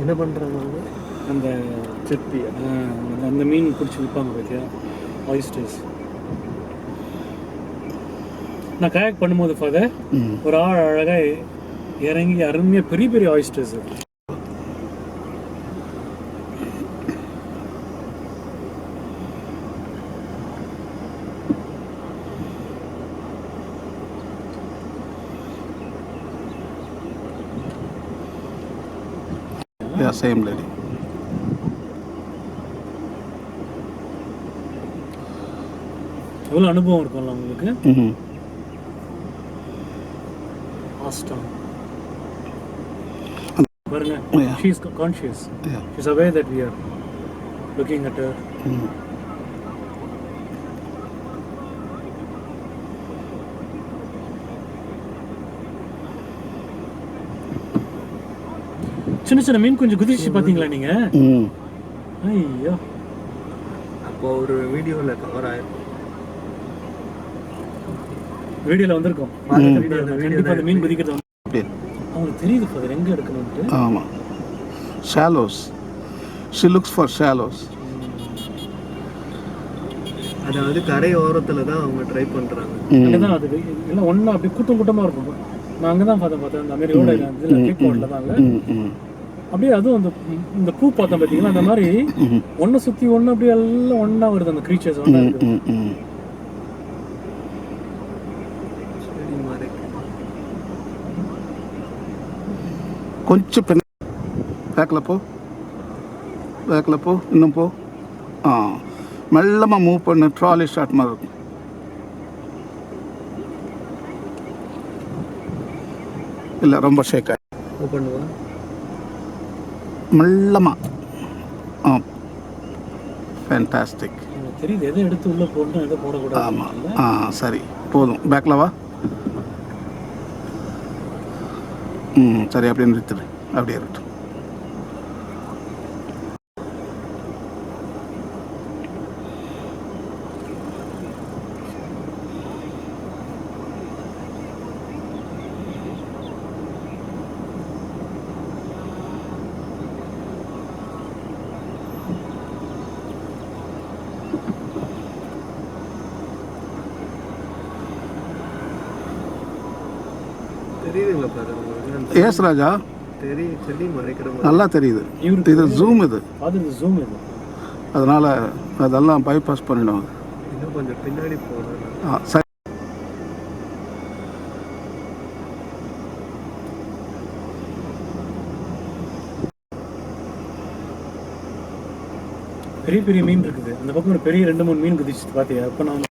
என்ன பண்ணுறாங்க அந்த சிப்பி அந்த மீன் பிடிச்சி விற்பாங்க பார்த்தியா, ஆயிஸ்டர்ஸ். நான் கயாக் பண்ணும்போது ஃபாதர் ஒரு ஆள் அழகாக இறங்கி அருமையாக பெரிய பெரிய ஆயிஸ்டர்ஸ். Yeah, same lady. எவ்வளோ அனுபவம் இருக்கும்ல உங்களுக்கு. பாருங்க, she is conscious. She is aware that we are looking at her. சின்ன சின்ன மீன் கொஞ்சம் குதிச்சு பார்த்தீங்களா நீங்க? ஐயோ, அப்போ ஒரு வீடியோவில் கவர் ஆயிருக்கும். வீடியோவில் வந்திருக்கும். கண்டிப்பாக அந்த மீன் குதிக்கிறது அவங்களுக்கு தெரியுது ஃபாதர் எங்கே எடுக்கணும்ட்டு. ஆமாம், shallows. She looks for shallows. அதாவது கரை ஓரத்தில் தான் அவங்க ட்ரை பண்ணுறாங்க. அங்கே தான் அது எல்லாம் ஒன்றா அப்படி கூட்டம் கூட்டமாக இருக்கும். நான் அங்கே தான் பார்த்தேன் அந்த மாதிரி ரோட இதில் கேக் ரோட்டில் தான் இல்லை அப்படியே. அதுவும் அந்த இந்த பூ பார்த்தேன் பார்த்தீங்களா, அந்த மாதிரி ஒன்றை சுற்றி ஒன்று அப்படியே எல்லாம் ஒன்றா வருது அந்த க்ரீச்சர்ஸ் ஒன்றா இருக்குது. கொஞ்சம் பேக்கில் போ, பேக்கில் போ, இன்னும் போ. மெல்லமாக மூவ் பண்ணு. ட்ராலி ஸ்டார்ட் மாதிரி இருக்கும். இல்லை, ரொம்ப ஷேக் ஆகி பண்ணுவா மெல்லமாக. ஃபேன்டாஸ்டிக். தெரியுது எதை எடுத்து உள்ளே போடணும் எதை போடக்கூடாது. ஆமாம், சரி போதும். பேக்கில் வா. சரி, அப்படியே நிறுத்துடு. அப்படியே இருக்கட்டும். தெரியுதுங்களா பாருங்க? எஸ் ராஜா, நல்லா தெரியுது. இது ஜூம், இது ஜூம் இது. அதனால் அதெல்லாம் பைபாஸ் பண்ணிடும். இன்னும் கொஞ்சம் பின்னாடி போகணும். சரி, பெரிய பெரிய மீன் இருக்குது அந்த பக்கம். ஒரு பெரிய 2-3 மீன் குதிச்சு பார்த்தியா? அப்போ நான்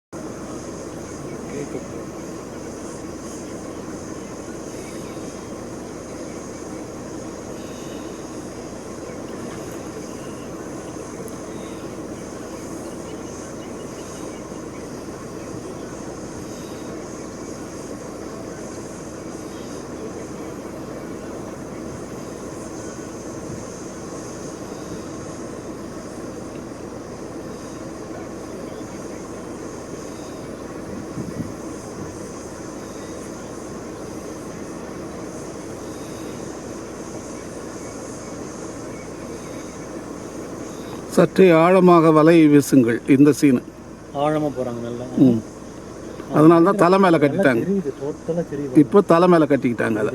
சற்றே ஆழமாக வலை வீசுங்கள். இந்த சீனு ஆழமாக போகிறாங்க நல்லா. அதனால தான் தலை மேலே கட்டிட்டாங்க. இப்போ தலை மேலே கட்டிக்கிட்டாங்க அதை.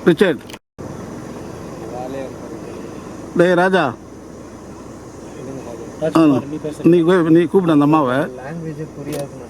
ரிச்சர்ட், டேய் ராஜா, நீ கூப்பிடு அந்த அம்மாவை. லாங்குவேஜ் புரியாது.